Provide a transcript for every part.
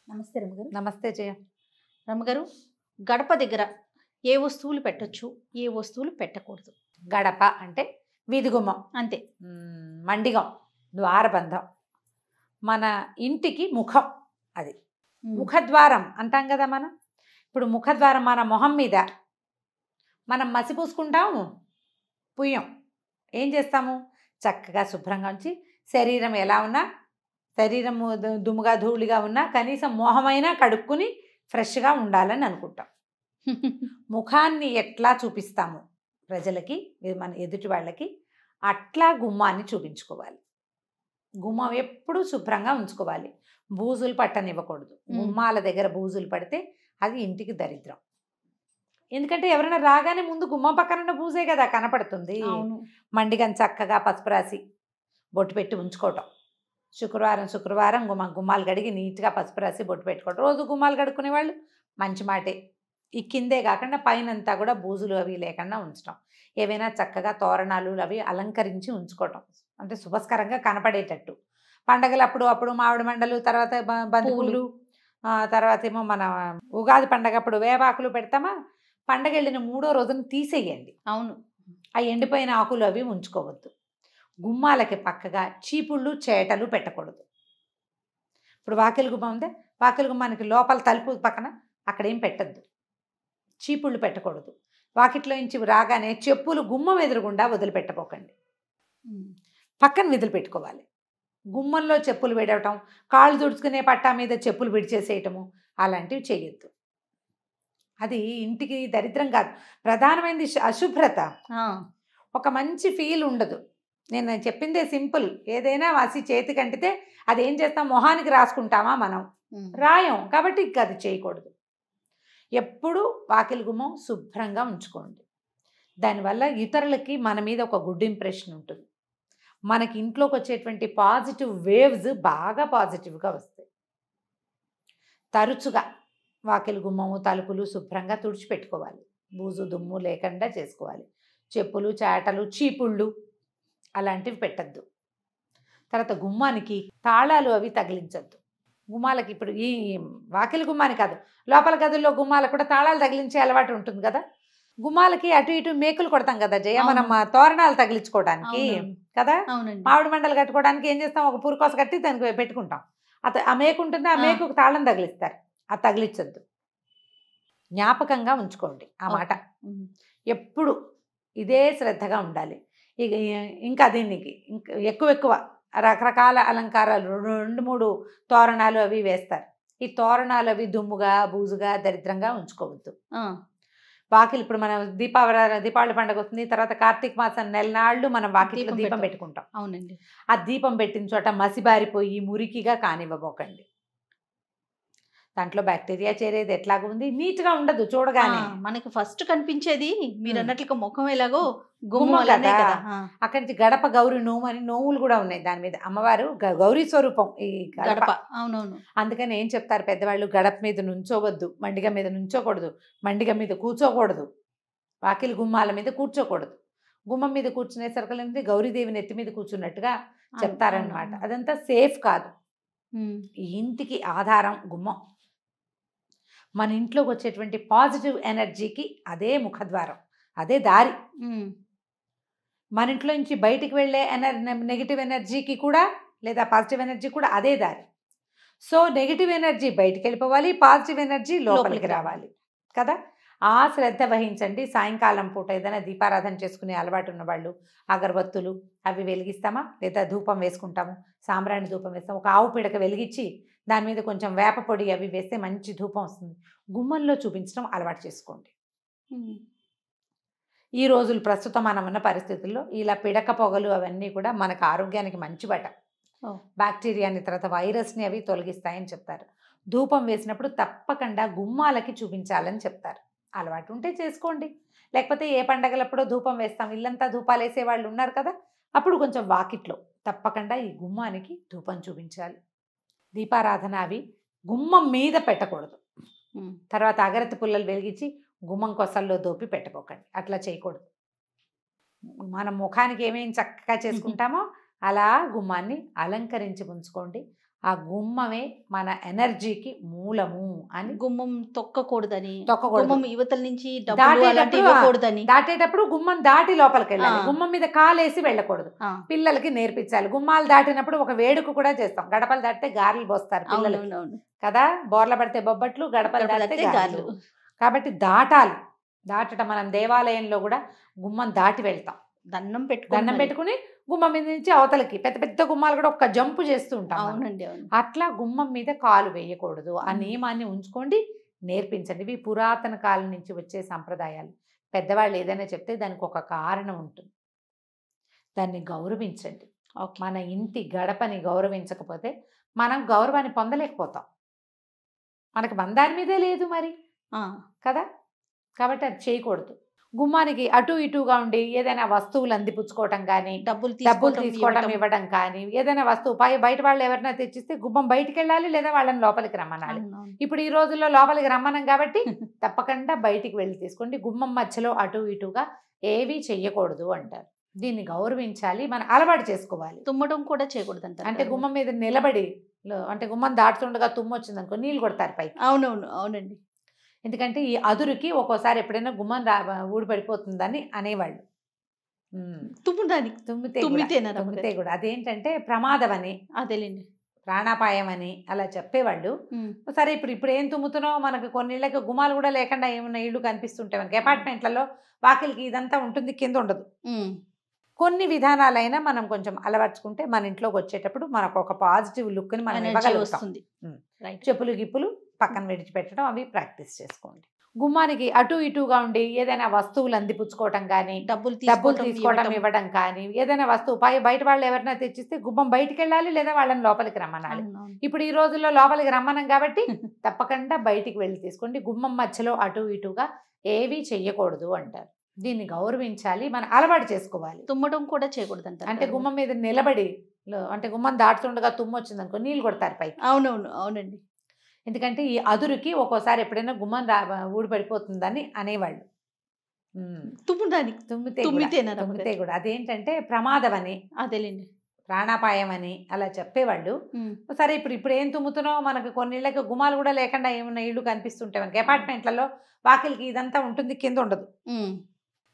నమస్తే రమ్మగారు. నమస్తే జయ. రమ్మగారు, గడప దగ్గర ఏ వస్తువులు పెట్టొచ్చు, ఏ వస్తువులు పెట్టకూడదు? గడప అంటే వీధి గుమ్మం, అంతే. మండిగం, ద్వారబంధం, మన ఇంటికి ముఖం. అది ముఖద్వారం అంటాం కదా మనం. ఇప్పుడు ముఖద్వారం మన మొహం మీద మనం మసి పూసుకుంటాము, పుయ్యం. ఏం చేస్తాము? చక్కగా శుభ్రంగా ఉంచి శరీరం ఎలా ఉన్నా, శరీరం దుమ్ముగా ధూళిగా ఉన్నా కనీసం మొహమైనా కడుక్కుని ఫ్రెష్గా ఉండాలని అనుకుంటాం. ముఖాన్ని ఎట్లా చూపిస్తాము ప్రజలకి, మన ఎదుటి వాళ్ళకి, అట్లా గుమ్మాన్ని చూపించుకోవాలి. గుమ్మం ఎప్పుడూ శుభ్రంగా ఉంచుకోవాలి. బూజులు పట్టనివ్వకూడదు. గుమ్మాల దగ్గర బూజులు పడితే అది ఇంటికి దరిద్రం. ఎందుకంటే ఎవరైనా రాగానే ముందు గుమ్మం పక్కన ఉన్న బూజే కదా కనపడుతుంది. మండిగం చక్కగా పసుపు రాసి బొట్టు పెట్టి ఉంచుకోవటం. శుక్రవారం గుమ్మాలు కడిగి నీట్గా పసుపు రాసి బొట్టు పెట్టుకోవటం. రోజు గుమ్మాలు కడుక్కునే వాళ్ళు మంచి మాటే. ఈ కిందే కాకుండా పైనంతా కూడా బూజులు అవి లేకుండా ఉంచడం. ఏవైనా చక్కగా తోరణాలు అవి అలంకరించి ఉంచుకోవటం, అంటే శుభస్కరంగా కనపడేటట్టు. పండగలు అప్పుడు మామిడి మండలు, తర్వాత బంతిపూలు, తర్వాత ఏమో మన ఉగాది పండగ అప్పుడు వేపాకులు పెడతామా. పండగ వెళ్ళిన 3వ రోజున తీసేయండి. అవును. ఆ ఎండిపోయిన ఆకులు అవి ఉంచుకోవద్దు. గుమ్మాలకి పక్కగా చీపుళ్ళు చేటలు పెట్టకూడదు. ఇప్పుడు వాకిలి గుమ్మం ఉందే, వాకిలి గుమ్మానికి లోపల తలుపు పక్కన అక్కడేం పెట్టద్దు. చీపుళ్ళు పెట్టకూడదు. వాకిట్లో నుంచి రాగానే చెప్పులు గుమ్మం ఎదురుగుండా వదిలిపెట్టపోకండి. పక్కన వదిలిపెట్టుకోవాలి. గుమ్మంలో చెప్పులు విడవటం, కాళ్ళు తుడుచుకునే పట్టా మీద చెప్పులు విడిచేసేయటము అలాంటివి చేయొద్దు. అది ఇంటికి దరిద్రం కాదు, ప్రధానమైనది అశుభ్రత. ఒక మంచి ఫీల్ ఉండదు. నేను చెప్పిందే సింపుల్. ఏదైనా వాసి చేతికి అంటితే అది ఏం చేస్తాం, మొహానికి రాసుకుంటామా మనం? రాయం. కాబట్టి అది చేయకూడదు. ఎప్పుడు వాకిలి గుమ్మం శుభ్రంగా ఉంచుకోండి. దానివల్ల ఇతరులకి మన మీద ఒక గుడ్ ఇంప్రెషన్ ఉంటుంది. మనకి ఇంట్లోకి వచ్చేటువంటి పాజిటివ్ వేవ్స్ బాగా పాజిటివ్గా వస్తాయి. తరచుగా వాకిలి గుమ్మము తలుపులు శుభ్రంగా తుడిచిపెట్టుకోవాలి. బూజు దుమ్ము లేకుండా చేసుకోవాలి. చెప్పులు చాటలు చీపుళ్ళు అలాంటివి పెట్టద్దు. తర్వాత గుమ్మానికి తాళాలు అవి తగిలించద్దు. గుమ్మాలకి ఇప్పుడు ఈ వాకిలి గుమ్మాని కాదు, లోపల గదుల్లో గుమ్మాలకు కూడా తాళాలు తగిలించే అలవాటు ఉంటుంది కదా. గుమ్మాలకి అటు ఇటు మేకులు కొడతాం కదా జయ, మనం తోరణాలు తగిలించుకోవడానికి కదా. మామిడి మండలు కట్టుకోవడానికి ఏం చేస్తాం, ఒక పురుకోస కట్టి దానికి పెట్టుకుంటాం. ఆ మేకు ఉంటుంది, ఆ మేకుకు తాళం తగిలిస్తారు. అది తగిలించద్దు. జ్ఞాపకంగా ఉంచుకోండి ఆ మాట. ఎప్పుడు ఇదే శ్రద్ధగా ఉండాలి. ఇంకా దీనికి ఎక్కువ రకరకాల అలంకారాలు 2-3 తోరణాలు అవి వేస్తారు. ఈ తోరణాలు అవి దుమ్ముగా బూజుగా దరిద్రంగా ఉంచుకోవద్దు. వాకిలి ఇప్పుడు మనం దీపావళి పండుగ వస్తుంది, తర్వాత కార్తీక మాసం నెలనాళ్ళు మనం వాకిలిలో దీపం పెట్టుకుంటాం. అవునండి. ఆ దీపం పెట్టిన చోట మసిబారిపోయి మురికిగా కానివ్వబోకండి. దాంట్లో బ్యాక్టీరియా చేరేది ఎట్లాగా ఉంది, నీట్గా ఉండదు చూడగానే. మనకి ఫస్ట్ కనిపించేది మీరు అన్నట్లుగా ముఖం ఎలాగో గుమ్మం కదా. అక్కడి నుంచి గడప గౌరీ నోము అని నోములు కూడా ఉన్నాయి. దాని మీద అమ్మవారు గౌరీ స్వరూపం ఈ గడప. అవునవును. అందుకని ఏం చెప్తారు పెద్దవాళ్ళు, గడప మీద నుంచోవద్దు, మండిగ మీద నుంచోకూడదు, మండిగ మీద కూర్చోకూడదు, వాకిలి గుమ్మాల మీద కూర్చోకూడదు. గుమ్మం మీద కూర్చునే సరుకులు గౌరీదేవిని ఎత్తి మీద కూర్చున్నట్టుగా చెప్తారనమాట. అదంతా సేఫ్ కాదు. ఈ ఇంటికి ఆధారం గుమ్మం. మన ఇంట్లోకి వచ్చేటువంటి పాజిటివ్ ఎనర్జీకి అదే ముఖద్వారం, అదే దారి. మన ఇంట్లో నుంచి బయటికి వెళ్ళే నెగిటివ్ ఎనర్జీకి కూడా, లేదా పాజిటివ్ ఎనర్జీ కూడా అదే దారి. సో నెగిటివ్ ఎనర్జీ బయటికి వెళ్ళిపోవాలి, పాజిటివ్ ఎనర్జీ లోపలికి రావాలి కదా. ఆ శ్రద్ధ వహించండి. సాయంకాలం పూట ఏదైనా దీపారాధన చేసుకునే అలవాటు ఉన్నవాళ్ళు అగరబత్తులు అవి వెలిగిస్తామా, లేదా ధూపం వేసుకుంటాము, సాంబ్రాణి ధూపం వేస్తాం. ఒక ఆవు పిడక వెలిగించి దాని మీద కొంచెం వేప పొడి అవి వేస్తే మంచి ధూపం వస్తుంది. గుమ్మంలో చూపించడం అలవాటు చేసుకోండి. ఈ రోజులు ప్రస్తుతం మనం ఉన్న పరిస్థితుల్లో ఇలా పిడక పొగలు అవన్నీ కూడా మనకు ఆరోగ్యానికి మంచి బట. బ్యాక్టీరియాని తర్వాత వైరస్ని అవి తొలగిస్తాయని చెప్తారు. ధూపం వేసినప్పుడు తప్పకుండా గుమ్మాలకి చూపించాలని చెప్తారు. అలవాటు ఉంటే చేసుకోండి, లేకపోతే ఏ పండగలప్పుడో ధూపం వేస్తాం, ఇల్లంతా ధూపాలు వేసే వాళ్ళు ఉన్నారు కదా, అప్పుడు కొంచెం వాకిట్లో తప్పకుండా ఈ గుమ్మానికి ధూపం చూపించాలి. దీపారాధన అవి గుమ్మం మీద పెట్టకూడదు. తర్వాత అగరత్తి పుల్లలు వెలిగించి గుమ్మం కొసల్లో దోపి పెట్టుకోకండి, అట్లా చేయకూడదు. మనం ముఖానికి ఏమేమి చక్కగా చేసుకుంటామో అలా గుమ్మాన్ని అలంకరించి ఉంచుకోండి. ఆ గుమ్మమే మన ఎనర్జీకి మూలము అని. గుమ్మం తొక్కకూడదని, తొక్కకూడదు. గుమ్మం యువతల నుంచి డబ్బులు అలాంటివి దాటేటప్పుడు ఇవ్వకూడదని. దాటేటప్పుడు గుమ్మం దాటి లోపలికి వెళ్ళాలి. ఆ. గుమ్మం మీద కాలేసి వెళ్ళకూడదు. ఆ, పిల్లలకి నేర్పించాలి. గుమ్మాలు దాటినప్పుడు ఒక వేడుక కూడా చేస్తాం. గడపలు దాటితే గారెలు పోస్తారు పిల్లలకి అవునవునవును. కదా. బోర్ల పడితే బొబ్బట్లు, గడపలు గడపలు దాటితే దాటితే గారెలు. గారెలు. కాబట్టి దాటాలి. దాటడం మనం దేవాలయంలో కూడా గుమ్మం దాటి వెళ్తాం. దండం దండం పెట్టుకుని గుమ్మం మీద నుంచి అవతలకి పెద్ద పెద్ద గుమ్మాలు కూడా ఒక్క జంపు చేస్తూ ఉంటాం మనం. అవునండి, అవును. అట్లా గుమ్మం మీద కాలు వేయకూడదు. ఆ మ్మ్. నియమాన్ని ఉంచుకోండి, నేర్పించండి. ఇవి పురాతన కాలం నుంచి వచ్చే సంప్రదాయాలు. పెద్దవాళ్ళు ఏదైనా చెప్తే దానికి ఒక కారణం ఉంటుంది. దాన్ని గౌరవించండి. ఓకే. మన ఇంటి గడపని గౌరవించకపోతే మనం గౌరవాన్ని పొందలేకపోతాం. మనకు మన దాని మీదే లేదు మరి ఆ, కదా. కాబట్టి అది చేయకూడదు. గుమ్మానికి అటు ఇటుగా ఉండి ఏదైనా వస్తువులు అందిపుచ్చుకోవటం కానీ, డబ్బులు డబ్బులు తీసుకోవటం, తీసుకోవడం ఇవ్వటం. ఇవ్వడం కానీ, ఏదైనా వస్తువు బయట వాళ్ళు ఎవరైనా తెచ్చిస్తే గుమ్మం బయటికి వెళ్ళాలి, లేదా వాళ్ళని లోపలికి రమ్మనాలి. అవునవును. ఇప్పుడు ఈ రోజుల్లో లోపలికి రమ్మనం కాబట్టి తప్పకుండా బయటికి వెళ్ళి తీసుకోండి. గుమ్మం మధ్యలో అటు ఇటుగా ఏవీ చెయ్యకూడదు అంటారు. దీన్ని గౌరవించాలి, మనం అలవాటు చేసుకోవాలి. తుమ్మడం కూడా చేయకూడదు అంటారు అంటే కదా. గుమ్మం మీద నిలబడి అంటే గుమ్మం దాటుతుండగా తుమ్ము వచ్చింది అనుకో, నీళ్ళు కొడతారు పైకి. అవునవును, అవునండి. ఎందుకంటే ఈ అదురుకి ఒక్కోసారి ఎప్పుడైనా గుమ్మం ఊడిపడిపోతుందని అనేవాళ్ళు. తుమ్మడానికి తుమ్మితే తుమ్మితేనా కూడా- రమ్మగారు? తుమ్మితే కూడా అదేంటంటే ప్రమాదం అని, అదేలేండి. ప్రాణాపాయం అని అలా చెప్పేవాళ్ళు. ఉమ్, సరే ఇప్పుడు ఏం తుమ్ముతున్నావు, మనకు కొన్నిళ్ళకి గుమ్మాలు కూడా లేకుండా ఏమన్నా ఇళ్ళు కనిపిస్తుంటాయి మనకి. అపార్ట్మెంట్లలో వాకిలికి ఇదంతా ఉంటుంది, కింద ఉండదు. ఉమ్, కొన్ని విధానాలైనా మనం కొంచెం అలవర్చుకుంటే మన ఇంట్లోకి వచ్చేటప్పుడు మనకు ఒక పాజిటివ్ లుక్ని మనం ఎనర్జీ ఇవ్వగలుగుతాం. వస్తుంది. ఉమ్. రైట్. చెప్పులు గిప్పులు పక్కన విడిచిపెట్టడం అవి ప్రాక్టీస్ చేసుకోండి. గుమ్మానికి అటు ఇటుగా ఉండి ఏదైనా వస్తువులు అందిపుచ్చుకోవటం కానీ, డబ్బులు డబ్బులు తీసుకోవటం, తీసుకోవడం ఇవ్వటం. ఇవ్వడం కానీ, ఏదైనా వస్తువు బయట వాళ్ళు ఎవరైనా తెచ్చిస్తే గుమ్మం బయటికి వెళ్ళాలి, లేదా వాళ్ళని లోపలికి రమ్మనాలి. అవునవును. ఇప్పుడు ఈ రోజుల్లో లోపలికి రమ్మనం కాబట్టి తప్పకుండా బయటికి వెళ్ళి తీసుకోండి. గుమ్మం మధ్యలో అటు ఇటుగా ఏవీ చెయ్యకూడదు అంటారు. దీన్ని గౌరవించాలి, మనం అలవాటు చేసుకోవాలి. తుమ్మడం కూడా చేయకూడదు అంటారు అంటే కదా. గుమ్మం మీద నిలబడి అంటే గుమ్మం దాటుతుండగా తుమ్ము వచ్చింది అనుకో, నీళ్ళు కొడతారు పైకి. అవునవును, అవునండి. ఎందుకంటే ఈ అదురుకి ఒక్కోసారి ఎప్పుడైనా గుమ్మం ఊడిపడిపోతుందని అనేవాళ్ళు. తుమ్మడానికి తుమ్మితే తుమ్మితేనా కూడా- రమ్మగారు? తుమ్మితే కూడా అదేంటంటే ప్రమాదం అని, అదేలేండి. ప్రాణాపాయం అని అలా చెప్పేవాళ్ళు. ఉమ్, సరే ఇప్పుడు ఏం తుమ్ముతున్నావు, మనకు కొన్నిళ్ళకి గుమ్మాలు కూడా లేకుండా ఏమన్నా ఇళ్ళు కనిపిస్తుంటాయి మనకి. అపార్ట్మెంట్లలో వాకిలికి ఇదంతా ఉంటుంది, కింద ఉండదు. ఉమ్,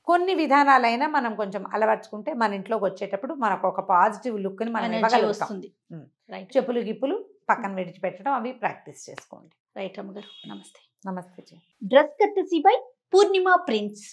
కొన్ని విధానాలైనా మనం కొంచెం అలవర్చుకుంటే మన ఇంట్లోకి వచ్చేటప్పుడు మనకు ఒక పాజిటివ్ లుక్ని మనం ఎనర్జీ ఇవ్వగలుగుతాం. వస్తుంది. ఉమ్. రైట్. చెప్పులు గిప్పులు పక్కన విడిచిపెట్టడం అవి ప్రాక్టీస్ చేసుకోండి. రైట్ అమ్మగారు, నమస్తే. నమస్తే జీ. Dress courtesy by Purnima prince.